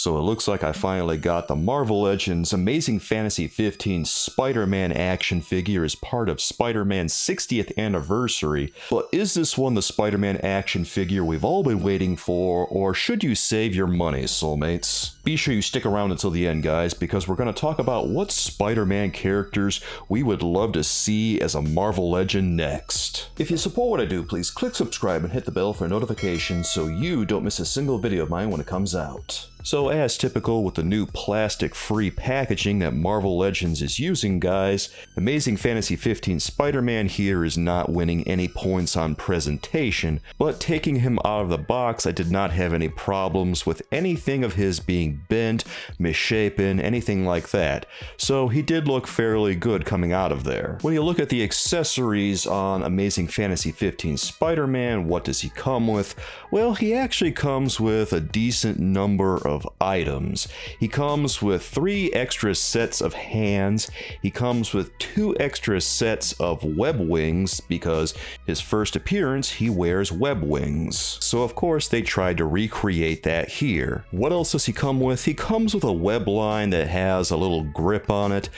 So it looks like I finally got the Marvel Legends Amazing Fantasy 15 Spider-Man action figure as part of Spider-Man's 60th anniversary. But is this one the Spider-Man action figure we've all been waiting for, or should you save your money, soulmates? Be sure you stick around until the end, guys, because we're going to talk about what Spider-Man characters we would love to see as a Marvel Legend next. If you support what I do, please click subscribe and hit the bell for notifications so you don't miss a single video of mine when it comes out. So as typical with the new plastic-free packaging that Marvel Legends is using, guys, Amazing Fantasy 15 Spider-Man here is not winning any points on presentation, but taking him out of the box, I did not have any problems with anything of his being bent, misshapen, anything like that. So he did look fairly good coming out of there. When you look at the accessories on Amazing Fantasy 15 Spider-Man, what does he come with? Well, he actually comes with a decent number of items. He comes with 3 extra sets of hands. He comes with 2 extra sets of web wings because his first appearance he wears web wings. So of course they tried to recreate that here. What else does he come with? He comes with a web line that has a little grip on it.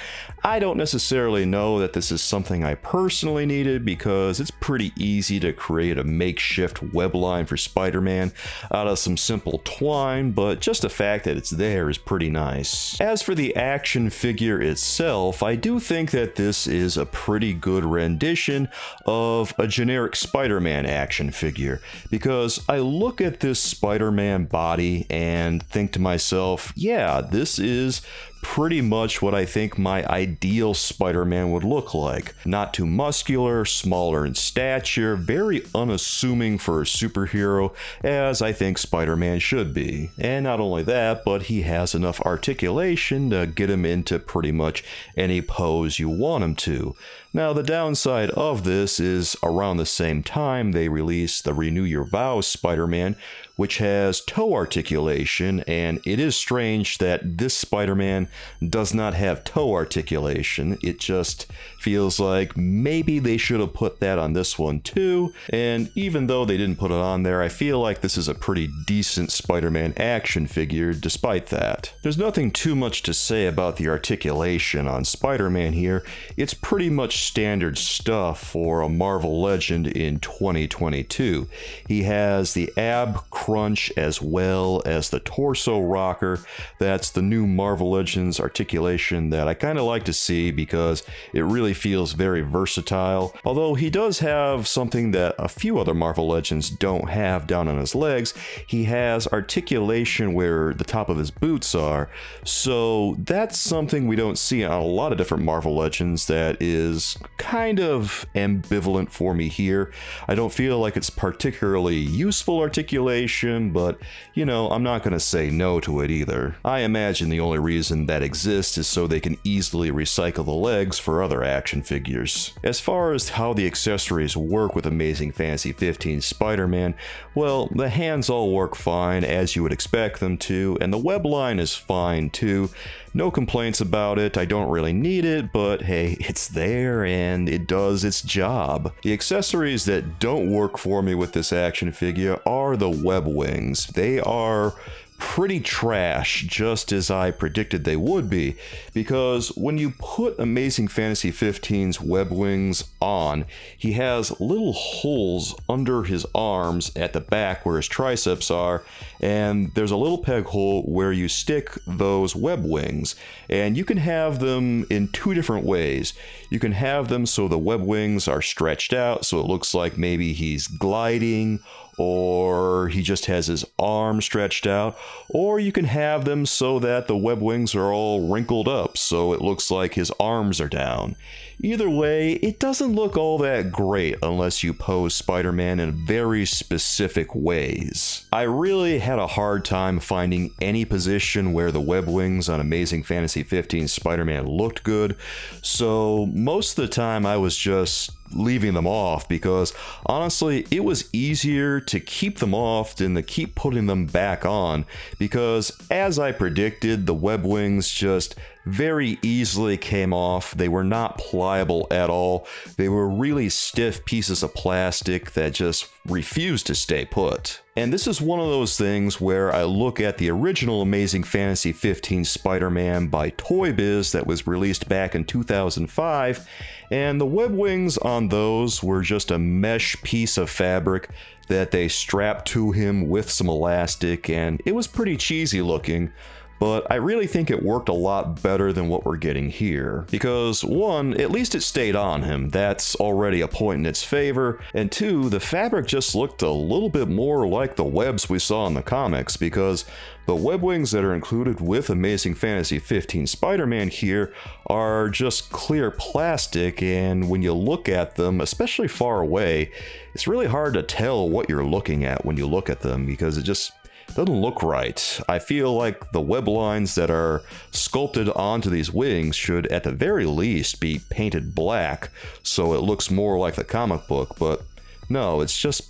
I don't necessarily know that this is something I personally needed because it's pretty easy to create a makeshift web line for Spider-Man out of some simple twine, but just the fact that it's there is pretty nice. As for the action figure itself, I do think that this is a pretty good rendition of a generic Spider-Man action figure, because I look at this Spider-Man body and think to myself, yeah, this is pretty much what I think my ideal Spider-Man would look like. Not too muscular, smaller in stature, very unassuming for a superhero, as I think Spider-Man should be. And not only that, but he has enough articulation to get him into pretty much any pose you want him to. Now, the downside of this is around the same time they released the Renew Your Vows Spider-Man, which has toe articulation, and it is strange that this Spider-Man does not have toe articulation. It just feels like maybe they should have put that on this one too, and even though they didn't put it on there, I feel like this is a pretty decent Spider-Man action figure despite that. There's nothing too much to say about the articulation on Spider-Man here. It's pretty much standard stuff for a Marvel Legend in 2022. He has the ab crunch as well as the torso rocker. That's the new Marvel Legends articulation that I kind of like to see because it really feels very versatile. Although he does have something that a few other Marvel Legends don't have down on his legs. He has articulation where the top of his boots are. So that's something we don't see on a lot of different Marvel Legends that is kind of ambivalent for me here. I don't feel like it's particularly useful articulation, but you know, I'm not going to say no to it either. I imagine the only reason that exists is so they can easily recycle the legs for other action figures. As far as how the accessories work with Amazing Fantasy 15 Spider-Man, well, the hands all work fine as you would expect them to, and the web line is fine too. No complaints about it. I don't really need it, but hey, it's there and it does its job. The accessories that don't work for me with this action figure are the web wings. They are pretty trash, just as I predicted they would be, because when you put Amazing Fantasy 15's web wings on, he has little holes under his arms at the back where his triceps are, and there's a little peg hole where you stick those web wings, and you can have them in 2 different ways. You can have them so the web wings are stretched out so it looks like maybe he's gliding, or he just has his arm stretched out, or you can have them so that the web wings are all wrinkled up so it looks like his arms are down. Either way, it doesn't look all that great unless you pose Spider-Man in very specific ways. I really had a hard time finding any position where the web wings on Amazing Fantasy 15 Spider-Man looked good, so most of the time I was just leaving them off because honestly it was easier to keep them off than to keep putting them back on, because as I predicted, the web wings just very easily came off. They were not pliable at all. They were really stiff pieces of plastic that just refused to stay put. And this is one of those things where I look at the original Amazing Fantasy 15 Spider-Man by Toy Biz that was released back in 2005, and the web wings on those were just a mesh piece of fabric that they strapped to him with some elastic, and it was pretty cheesy looking. But I really think it worked a lot better than what we're getting here. Because one, at least it stayed on him, that's already a point in its favor, and two, the fabric just looked a little bit more like the webs we saw in the comics, because the web wings that are included with Amazing Fantasy 15 Spider-Man here are just clear plastic, and when you look at them, especially far away, it's really hard to tell what you're looking at when you look at them, because it just doesn't look right. I feel like the web lines that are sculpted onto these wings should at the very least be painted black so it looks more like the comic book, but no, it's just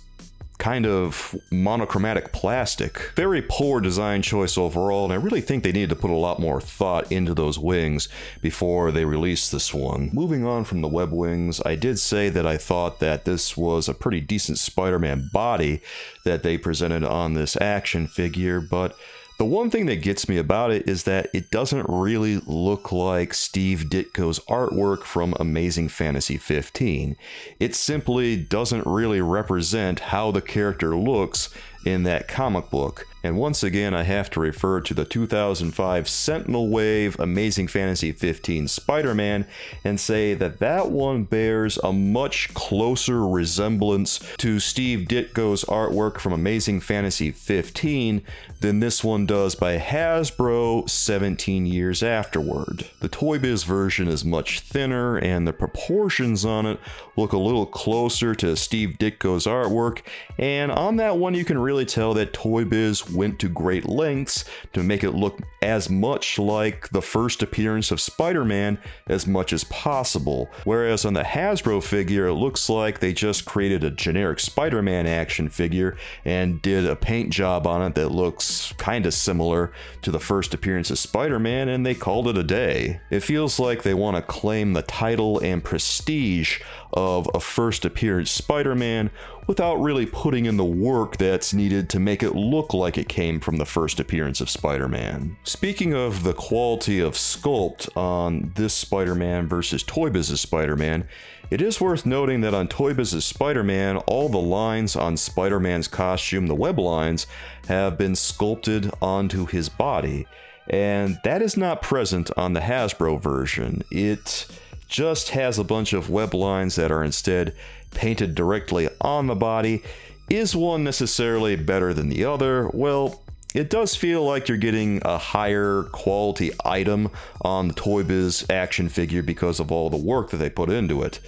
kind of monochromatic plastic. Very poor design choice overall, and I really think they needed to put a lot more thought into those wings before they released this one. Moving on from the web wings, I did say that I thought that this was a pretty decent Spider-Man body that they presented on this action figure, but the one thing that gets me about it is that it doesn't really look like Steve Ditko's artwork from Amazing Fantasy 15. It simply doesn't really represent how the character looks in that comic book. And once again, I have to refer to the 2005 Sentinel Wave Amazing Fantasy 15 Spider-Man and say that that one bears a much closer resemblance to Steve Ditko's artwork from Amazing Fantasy 15 than this one does by Hasbro 17 years afterward. The Toy Biz version is much thinner, and the proportions on it look a little closer to Steve Ditko's artwork, and on that one you can really tell that Toy Biz went to great lengths to make it look as much like the first appearance of Spider-Man as much as possible, whereas on the Hasbro figure it looks like they just created a generic Spider-Man action figure and did a paint job on it that looks kinda similar to the first appearance of Spider-Man, and they called it a day. It feels like they want to claim the title and prestige of a first appearance Spider-Man without really putting in the work that's needed to make it look like it came from the first appearance of Spider-Man. Speaking of the quality of sculpt on this Spider-Man versus Toy Biz's Spider-Man, it is worth noting that on Toy Biz's Spider-Man, all the lines on Spider-Man's costume, the web lines, have been sculpted onto his body, and that is not present on the Hasbro version. It just has a bunch of web lines that are instead painted directly on the body. Is one necessarily better than the other? Well, it does feel like you're getting a higher quality item on the Toy Biz action figure because of all the work that they put into it.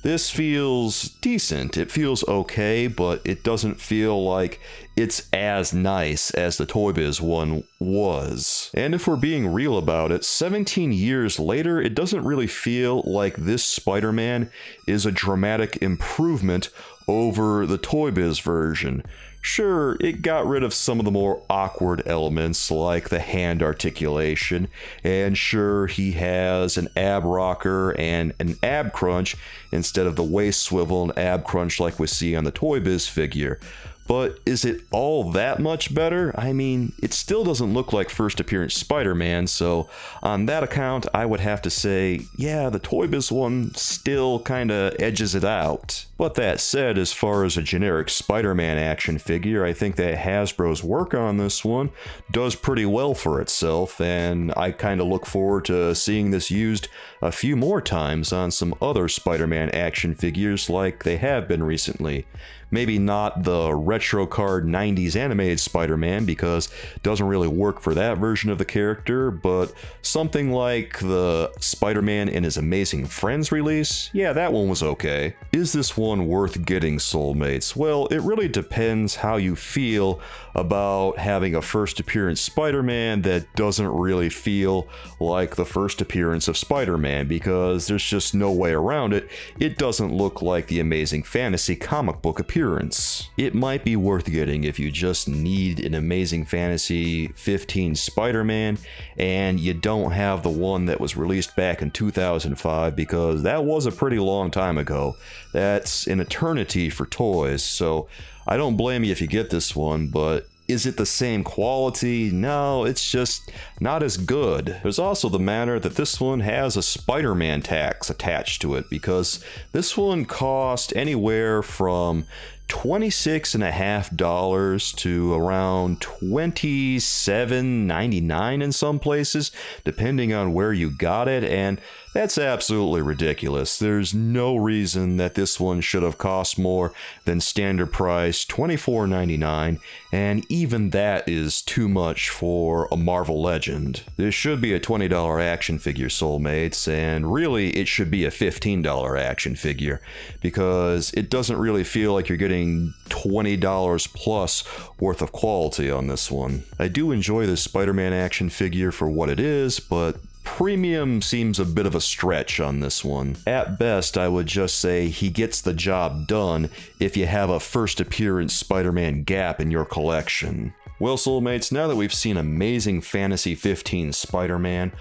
This feels decent, it feels okay, but it doesn't feel like it's as nice as the Toy Biz one was. And if we're being real about it, 17 years later, it doesn't really feel like this Spider-Man is a dramatic improvement over the Toy Biz version. Sure, it got rid of some of the more awkward elements like the hand articulation, and sure, he has an ab rocker and an ab crunch instead of the waist swivel and ab crunch like we see on the Toy Biz figure. But is it all that much better? I mean, it still doesn't look like first appearance Spider-Man, so on that account, I would have to say, yeah, the Toy Biz one still kinda edges it out. But that said, as far as a generic Spider-Man action figure, I think that Hasbro's work on this one does pretty well for itself, and I kinda look forward to seeing this used a few more times on some other Spider-Man action figures like they have been recently. Maybe not the retro card 90s animated Spider-Man because it doesn't really work for that version of the character, but something like the Spider-Man and His Amazing Friends release, yeah, that one was okay. Is this one one worth getting, soulmates? Well, it really depends how you feel about having a first appearance Spider-Man that doesn't really feel like the first appearance of Spider-Man, because there's just no way around it. It doesn't look like the Amazing Fantasy comic book appearance. It might be worth getting if you just need an Amazing Fantasy 15 Spider-Man and you don't have the one that was released back in 2005, because that was a pretty long time ago. That's an eternity for toys, so I don't blame you if you get this one, but is it the same quality? No, it's just not as good. There's also the matter that this one has a Spider-Man tax attached to it, because this one cost anywhere from $26.50 to around $27.99 in some places, depending on where you got it, and that's absolutely ridiculous. There's no reason that this one should have cost more than standard price $24.99, and even that is too much for a Marvel Legend. This should be a $20 action figure, soulmates, and really it should be a $15 action figure, because it doesn't really feel like you're getting $20 plus worth of quality on this one. I do enjoy this Spider-Man action figure for what it is, but premium seems a bit of a stretch on this one. At best, I would just say he gets the job done if you have a first appearance Spider-Man gap in your collection. Well, soulmates, now that we've seen Amazing Fantasy 15 Spider-Man,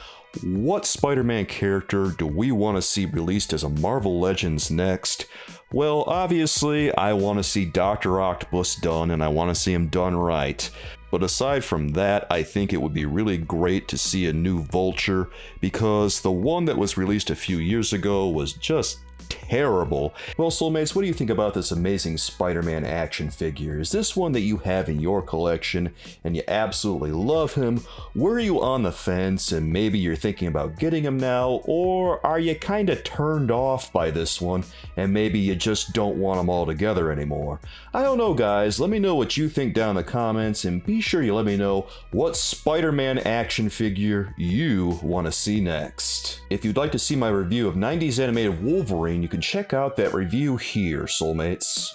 what Spider-Man character do we want to see released as a Marvel Legends next? Well, obviously, I want to see Dr. Octopus done, and I want to see him done right. But aside from that, I think it would be really great to see a new Vulture, because the one that was released a few years ago was just terrible. Well, soulmates, what do you think about this Amazing Spider-Man action figure? Is this one that you have in your collection and you absolutely love him? Were you on the fence and maybe you're thinking about getting him now, or are you kind of turned off by this one and maybe you just don't want him altogether anymore? I don't know, guys. Let me know what you think down in the comments, and be sure you let me know what Spider-Man action figure you want to see next. If you'd like to see my review of 90s animated Wolverine, you can check out that review here, soulmates.